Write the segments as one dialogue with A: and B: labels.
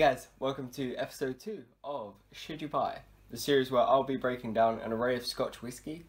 A: guys, welcome to episode 2 of Should You Buy, the series where I'll be breaking down an array of Scotch whisky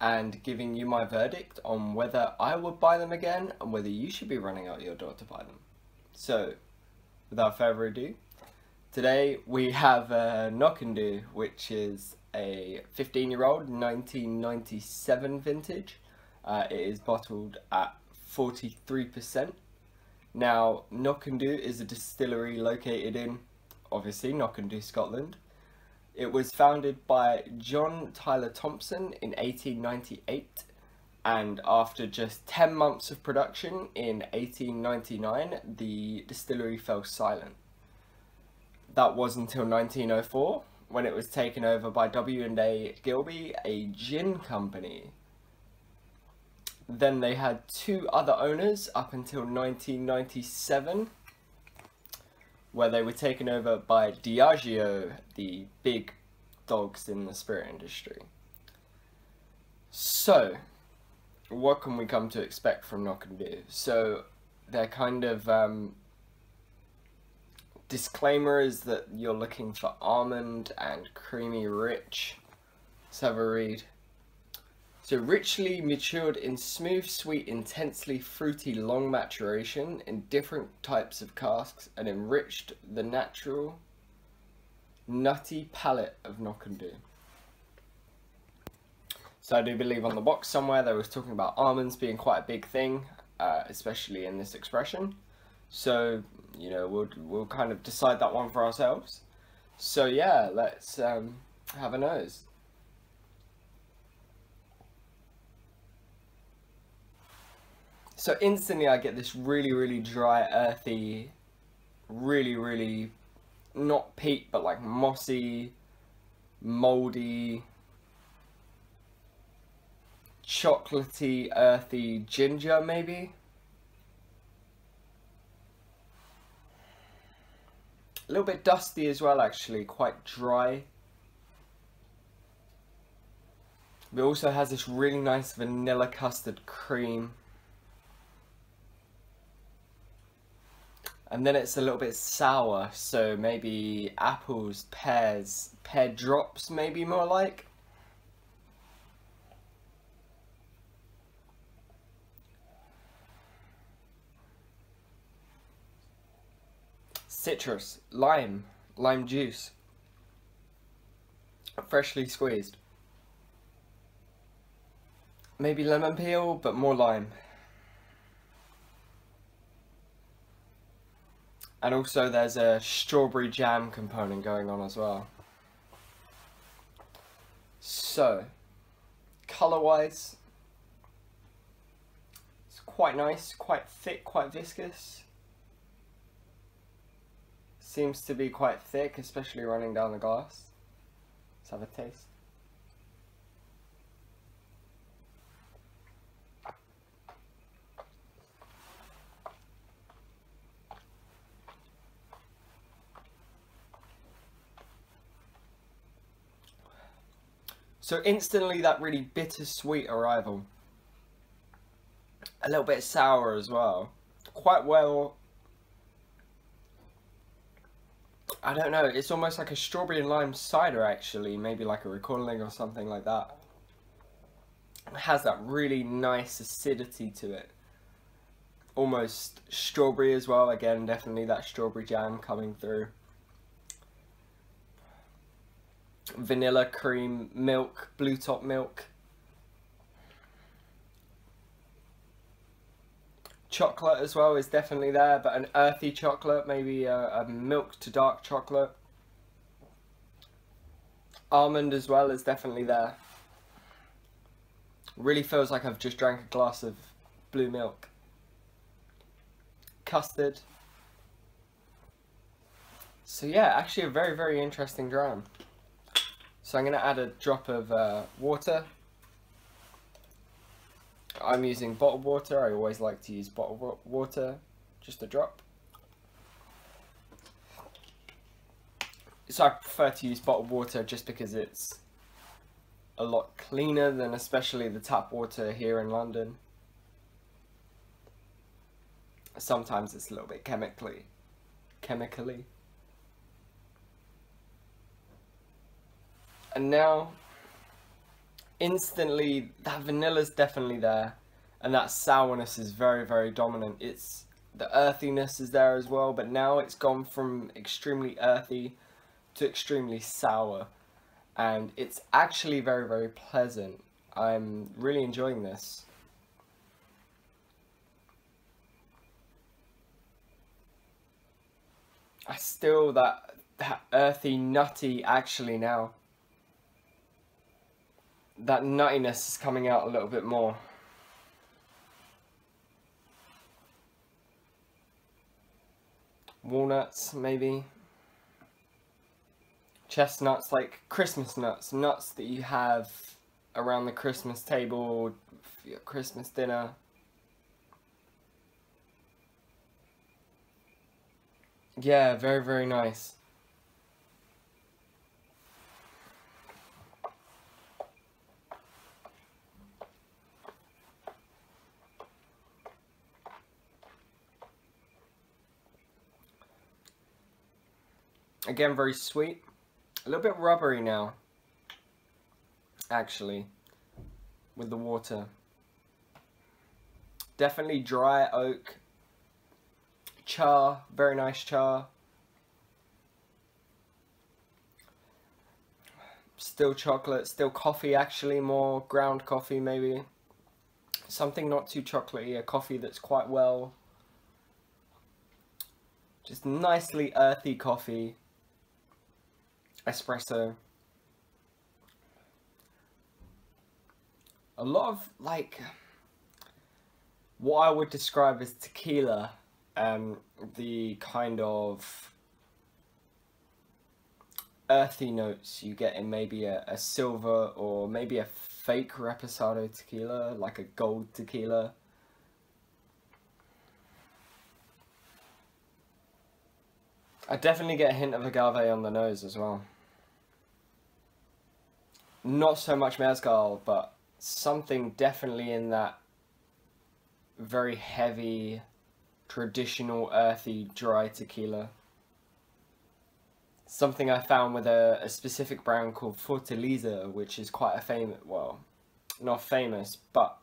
A: and giving you my verdict on whether I would buy them again and whether you should be running out your door to buy them. So, without further ado, today we have Knockando, which is a 15-year-old 1997 vintage. It is bottled at 43%. Now, Knockando is a distillery located in, obviously, Knockando, Scotland. It was founded by John Tyler Thompson in 1898, and after just 10 months of production in 1899, the distillery fell silent. That was until 1904, when it was taken over by W&A Gilbey, a gin company. Then they had 2 other owners up until 1997, where they were taken over by Diageo, the big dogs in the spirit industry. So, what can we come to expect from Knockando? So, their kind of disclaimer is that you're looking for almond and creamy rich. Let's have a read. So, richly matured in smooth, sweet, intensely fruity long maturation in different types of casks and enriched the natural, nutty palate of Knockando. So I do believe on the box somewhere they was talking about almonds being quite a big thing, especially in this expression. So, you know, we'll kind of decide that one for ourselves. So yeah, let's have a nose. So instantly I get this really dry, earthy, really not peat, but like mossy, mouldy, chocolatey, earthy ginger maybe. A little bit dusty as well, actually, quite dry. It also has this really nice vanilla custard cream. And then it's a little bit sour, so maybe apples, pears, pear drops maybe more like. Citrus, lime juice, freshly squeezed. Maybe lemon peel, but more lime. And also there's a strawberry jam component going on as well. So, colour-wise, it's quite nice, quite thick, quite viscous. Seems to be quite thick, especially running down the glass. Let's have a taste. So instantly that really bittersweet arrival. A little bit sour as well. Quite well, I don't know, it's almost like a strawberry and lime cider actually, maybe like a Riesling or something like that. It has that really nice acidity to it. Almost strawberry as well, again definitely that strawberry jam coming through. Vanilla, cream, milk, blue top milk. Chocolate as well is definitely there, but an earthy chocolate, maybe a milk to dark chocolate. Almond as well is definitely there. Really feels like I've just drank a glass of blue milk. Custard. So yeah, actually a very interesting dram. So I'm going to add a drop of water. I'm using bottled water. I always like to use bottled water, just a drop. So I prefer to use bottled water just because it's a lot cleaner than especially the tap water here in London. Sometimes it's a little bit chemically. And now, instantly, that vanilla's definitely there, and that sourness is very, very dominant. The earthiness is there as well, but now it's gone from extremely earthy to extremely sour, and it's actually very, very pleasant. I'm really enjoying this. I still that earthy, nutty actually now. That nuttiness is coming out a little bit more. Walnuts, maybe. Chestnuts, like Christmas nuts. Nuts that you have around the Christmas table for your Christmas dinner. Yeah, very, very nice. Again, very sweet. A little bit rubbery now, actually, with the water. Definitely dry oak. Char, very nice char. Still chocolate, still coffee actually, more ground coffee maybe. Something not too chocolatey, a coffee that's quite well. Just nicely earthy coffee. Espresso. A lot of like what I would describe as tequila, the kind of earthy notes you get in maybe a silver or maybe a fake reposado tequila, like a gold tequila. I definitely get a hint of agave on the nose as well. Not so much mezcal, but something definitely in that very heavy, traditional, earthy, dry tequila. Something I found with a specific brand called Fortaleza, which is quite a famous, well, not famous, but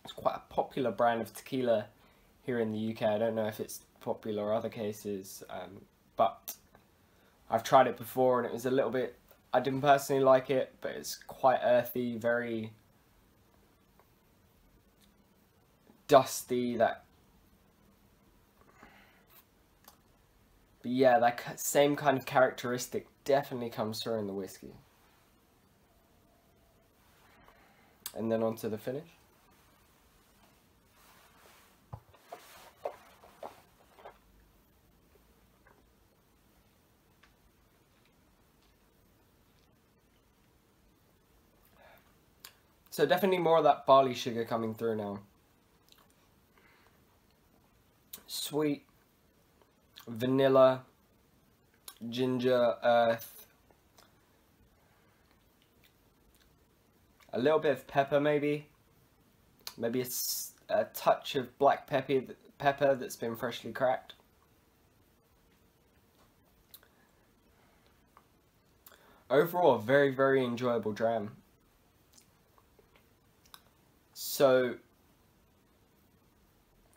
A: it's quite a popular brand of tequila here in the UK. I don't know if it's popular other cases, but I've tried it before and it was a little bit, I didn't personally like it, but it's quite earthy, very dusty, but yeah, that same kind of characteristic definitely comes through in the whiskey. And then on to the finish. So definitely more of that barley sugar coming through now. Sweet, vanilla, ginger, earth. A little bit of pepper maybe. Maybe a touch of black pepper that's been freshly cracked. Overall, a very, very enjoyable dram. So,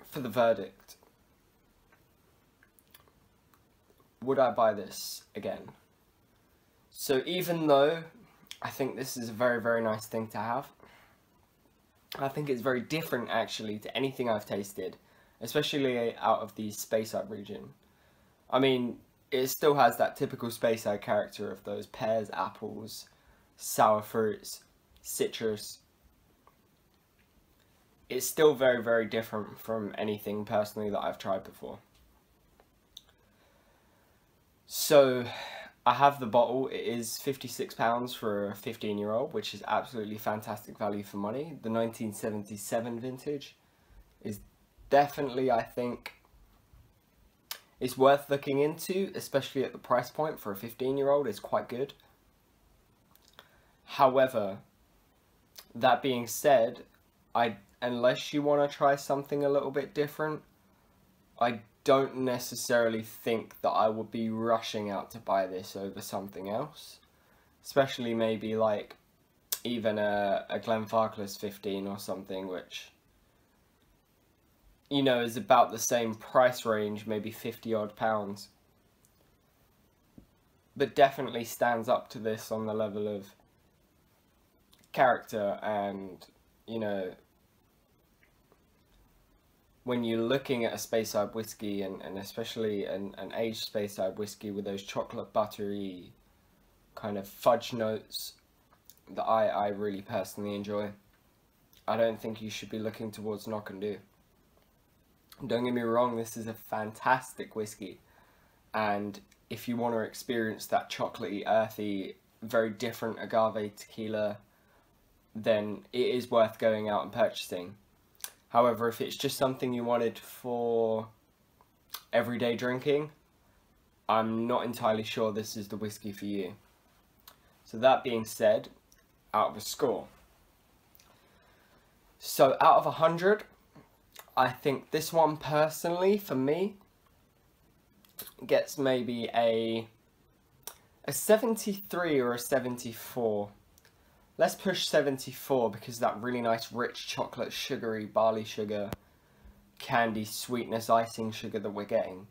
A: for the verdict, would I buy this again? So even though I think this is a very, very nice thing to have, I think it's very different actually to anything I've tasted, especially out of the Speyside region. I mean, it still has that typical Speyside character of those pears, apples, sour fruits, citrus. It's still very, very different from anything personally that I've tried before. So, I have the bottle. It is £56 for a 15-year-old, which is absolutely fantastic value for money. The 1977 vintage is definitely, I think, it's worth looking into, especially at the price point for a 15-year-old. It's quite good. However, that being said, unless you want to try something a little bit different, I don't necessarily think that I would be rushing out to buy this over something else. especially maybe like even a Glenfarclas 15 or something, which, you know, is about the same price range, maybe 50 odd pounds, but definitely stands up to this on the level of character. And, you know, when you're looking at a Speyside whiskey, and especially an aged Speyside whiskey with those chocolate buttery kind of fudge notes that I really personally enjoy, I don't think you should be looking towards Knockando. Don't get me wrong, this is a fantastic whiskey, and if you want to experience that chocolatey, earthy, very different agave tequila, then it is worth going out and purchasing. However, if it's just something you wanted for everyday drinking, I'm not entirely sure this is the whiskey for you. So that being said, out of a score. So out of 100, I think this one personally, for me, gets maybe a 73 or a 74. Let's push 74 because that really nice rich chocolate sugary barley sugar candy sweetness icing sugar that we're getting